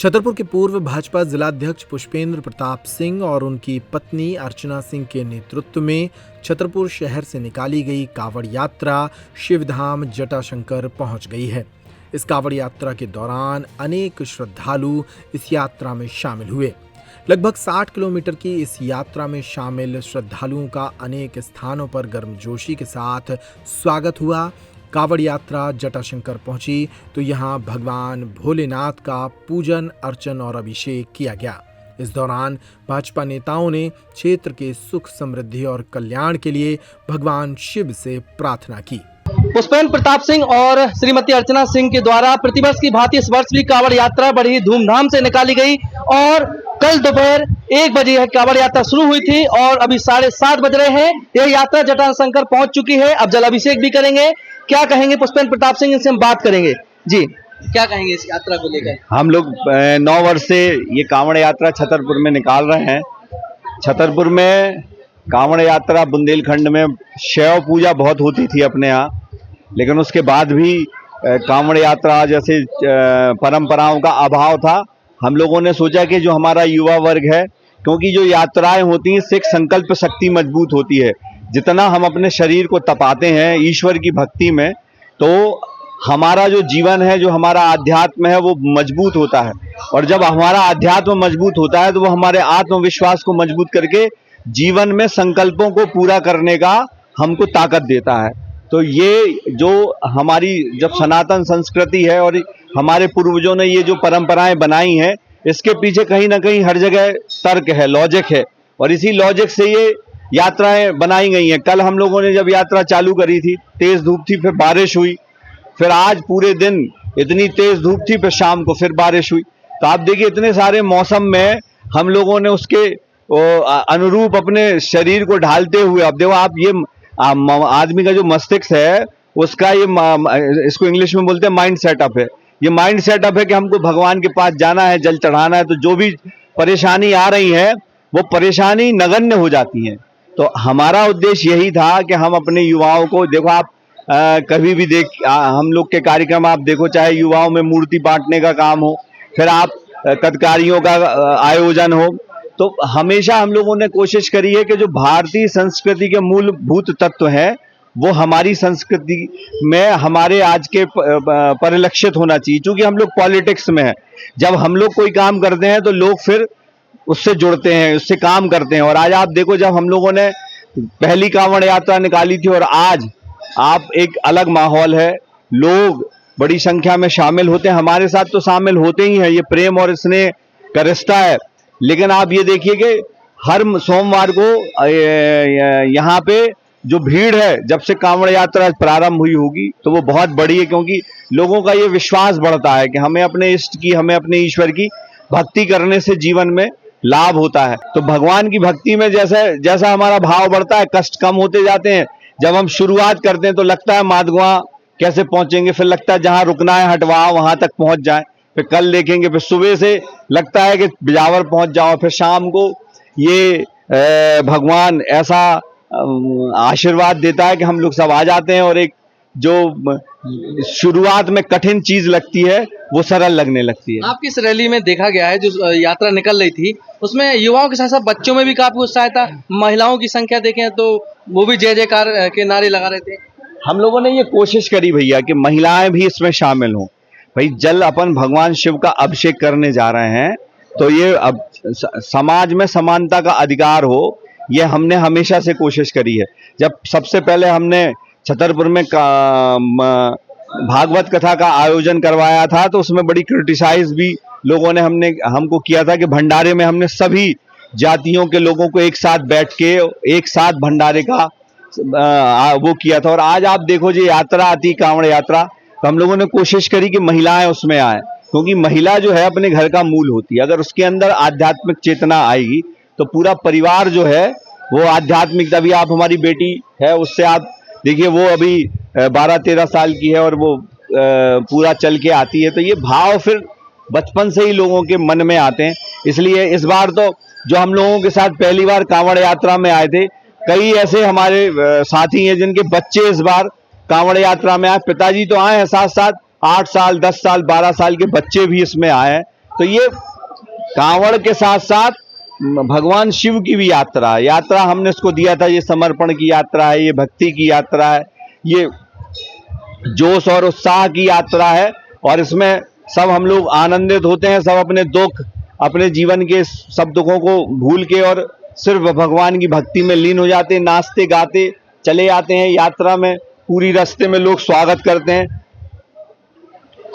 छतरपुर के पूर्व भाजपा जिलाध्यक्ष पुष्पेंद्र प्रताप सिंह और उनकी पत्नी अर्चना सिंह के नेतृत्व में छतरपुर शहर से निकाली गई कांवड़ यात्रा शिवधाम जटाशंकर पहुंच गई है। इस कांवड़ यात्रा के दौरान अनेक श्रद्धालु इस यात्रा में शामिल हुए। लगभग 60 किलोमीटर की इस यात्रा में शामिल श्रद्धालुओं का अनेक स्थानों पर गर्मजोशी के साथ स्वागत हुआ। कांवड़ यात्रा जटाशंकर पहुंची तो यहां भगवान भोलेनाथ का पूजन अर्चन और अभिषेक किया गया। इस दौरान भाजपा नेताओं ने क्षेत्र के सुख समृद्धि और कल्याण के लिए भगवान शिव से प्रार्थना की। पुष्पेंद्र प्रताप सिंह और श्रीमती अर्चना सिंह के द्वारा प्रतिवर्ष की भांति इस वर्ष भी कांवड़ यात्रा बड़ी धूमधाम से निकाली गई और कल दोपहर 1 बजे यह कांवड़ यात्रा शुरू हुई थी और अभी 7:30 बज रहे हैं। यह यात्रा जटाशंकर पहुंच चुकी है। अब जल अभिषेक भी करेंगे। क्या कहेंगे पुष्पेंद्र प्रताप सिंह, इनसे हम बात करेंगे। जी, क्या कहेंगे इस यात्रा को लेकर? हम लोग 9 वर्ष से ये कांवड़ यात्रा छतरपुर में निकाल रहे हैं। छतरपुर में कांवड़ यात्रा बुंदेलखंड में शैव पूजा बहुत होती थी अपने यहाँ, लेकिन उसके बाद भी कांवड़ यात्रा जैसे परंपराओं का अभाव था। हम लोगों ने सोचा कि जो हमारा युवा वर्ग है, क्योंकि जो यात्राएं होती हैं इससे एक संकल्प शक्ति मजबूत होती है। जितना हम अपने शरीर को तपाते हैं ईश्वर की भक्ति में, तो हमारा जो जीवन है, जो हमारा अध्यात्म है, वो मजबूत होता है। और जब हमारा अध्यात्म मजबूत होता है तो वो हमारे आत्मविश्वास को मजबूत करके जीवन में संकल्पों को पूरा करने का हमको ताकत देता है। तो ये जो हमारी जब सनातन संस्कृति है और हमारे पूर्वजों ने ये जो परंपराएं बनाई हैं, इसके पीछे कहीं ना कहीं हर जगह तर्क है, लॉजिक है, और इसी लॉजिक से ये यात्राएं बनाई गई हैं। कल हम लोगों ने जब यात्रा चालू करी थी, तेज धूप थी, फिर बारिश हुई, फिर आज पूरे दिन इतनी तेज धूप थी, फिर शाम को फिर बारिश हुई। तो आप देखिए इतने सारे मौसम में हम लोगों ने उसके अनुरूप अपने शरीर को ढालते हुए, अब देखो आप ये आदमी का जो मस्तिष्क है उसका ये इसको इंग्लिश में बोलते हैं माइंड सेटअप है। ये माइंड सेटअप है कि हमको भगवान के पास जाना है, जल चढ़ाना है, तो जो भी परेशानी आ रही है वो परेशानी नगण्य हो जाती है। तो हमारा उद्देश्य यही था कि हम अपने युवाओं को, देखो आप कभी भी हम लोग के कार्यक्रम आप देखो, चाहे युवाओं में मूर्ति बांटने का काम हो, फिर आप कथकारियों का आयोजन हो, तो हमेशा हम लोगों ने कोशिश करी है कि जो भारतीय संस्कृति के मूलभूत तत्व हैं वो हमारी संस्कृति में हमारे आज के परिलक्षित होना चाहिए। क्योंकि हम लोग पॉलिटिक्स में हैं, जब हम लोग कोई काम करते हैं तो लोग फिर उससे जुड़ते हैं, उससे काम करते हैं। और आज आप देखो, जब हम लोगों ने पहली कांवड़ यात्रा निकाली थी और आज आप एक अलग माहौल है, लोग बड़ी संख्या में शामिल होते हैं। हमारे साथ तो शामिल होते ही हैं, ये प्रेम और स्नेह का रिश्ता है। लेकिन आप ये देखिए कि हर सोमवार को यहाँ पे जो भीड़ है, जब से कांवड़ यात्रा प्रारंभ हुई होगी तो वो बहुत बड़ी है, क्योंकि लोगों का ये विश्वास बढ़ता है कि हमें अपने इष्ट की, हमें अपने ईश्वर की भक्ति करने से जीवन में लाभ होता है। तो भगवान की भक्ति में जैसा जैसा हमारा भाव बढ़ता है, कष्ट कम होते जाते हैं। जब हम शुरुआत करते हैं तो लगता है माधगुआ कैसे पहुंचेंगे, फिर लगता है जहां रुकना है हटवाओ वहां तक पहुंच जाए, फिर कल देखेंगे, फिर सुबह से लगता है कि बिजावर पहुंच जाओ, फिर शाम को ये भगवान ऐसा आशीर्वाद देता है कि हम लोग सब आ जाते हैं और एक जो शुरुआत में कठिन चीज लगती है वो सरल लगने लगती है। आपकी इस रैली में देखा गया है, जो यात्रा निकल रही थी उसमें युवाओं के साथ साथ बच्चों में भी काफी उत्साह था। महिलाओं की संख्या देखें तो वो भी जय जयकार के नारे लगा रहे थे। हम लोगों ने ये कोशिश करी भैया कि महिलाएं भी इसमें शामिल हों। भाई जल अपन भगवान शिव का अभिषेक करने जा रहे हैं, तो ये अब समाज में समानता का अधिकार हो, ये हमने हमेशा से कोशिश करी है। जब सबसे पहले हमने छतरपुर में भागवत कथा का आयोजन करवाया था तो उसमें बड़ी क्रिटिसाइज भी लोगों ने हमको किया था कि भंडारे में हमने सभी जातियों के लोगों को एक साथ बैठ के एक साथ भंडारे का वो किया था। और आज आप देखो जी यात्रा आती, कांवड़ यात्रा, तो हम लोगों ने कोशिश करी कि महिलाएं उसमें आए, क्योंकि महिला जो है अपने घर का मूल होती है। अगर उसके अंदर आध्यात्मिक चेतना आएगी तो पूरा परिवार जो है वो आध्यात्मिक, तभी आप हमारी बेटी है उससे आप देखिए, वो अभी 12-13 साल की है और वो पूरा चल के आती है। तो ये भाव फिर बचपन से ही लोगों के मन में आते हैं। इसलिए इस बार तो जो हम लोगों के साथ पहली बार कांवड़ यात्रा में आए थे, कई ऐसे हमारे साथी हैं जिनके बच्चे इस बार कांवड़ यात्रा में आए। पिताजी तो आए हैं, साथ साथ 8 साल, 10 साल, 12 साल के बच्चे भी इसमें आए हैं। तो ये कांवड़ के साथ साथ भगवान शिव की भी यात्रा हमने इसको दिया था। ये समर्पण की यात्रा है, ये भक्ति की यात्रा है, ये जोश और उत्साह की यात्रा है। और इसमें सब हम लोग आनंदित होते हैं, सब अपने दुख, अपने जीवन के सब दुखों को भूल के और सिर्फ भगवान की भक्ति में लीन हो जाते हैं, नाचते गाते चले जाते हैं यात्रा में। पूरी रास्ते में लोग स्वागत करते हैं।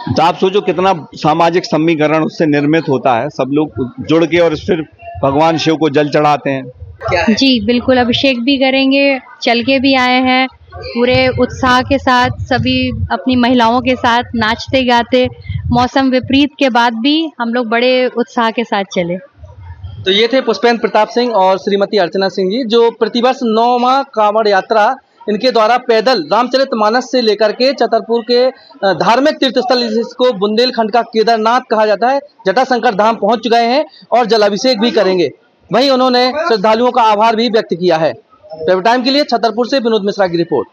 तो आप सोचो कितना सामाजिक समीकरण उससे निर्मित होता है, सब लोग जुड़ के और फिर भगवान शिव को जल चढ़ाते हैं। जी बिल्कुल, अभिषेक भी करेंगे, चल के भी आए हैं पूरे उत्साह के साथ, सभी अपनी महिलाओं के साथ नाचते गाते। मौसम विपरीत के बाद भी हम लोग बड़े उत्साह के साथ चले। तो ये थे पुष्पेंद्र प्रताप सिंह और श्रीमती अर्चना सिंह जी, जो प्रतिवर्ष 9वां कांवड़ यात्रा इनके द्वारा पैदल रामचरितमानस से लेकर के छतरपुर के धार्मिक तीर्थस्थल जिसको बुंदेलखंड का केदारनाथ कहा जाता है, जटाशंकर धाम पहुंच चुके हैं और जलाभिषेक भी करेंगे। वहीं उन्होंने श्रद्धालुओं का आभार भी व्यक्त किया है। टाइम के लिए छतरपुर से विनोद मिश्रा की रिपोर्ट।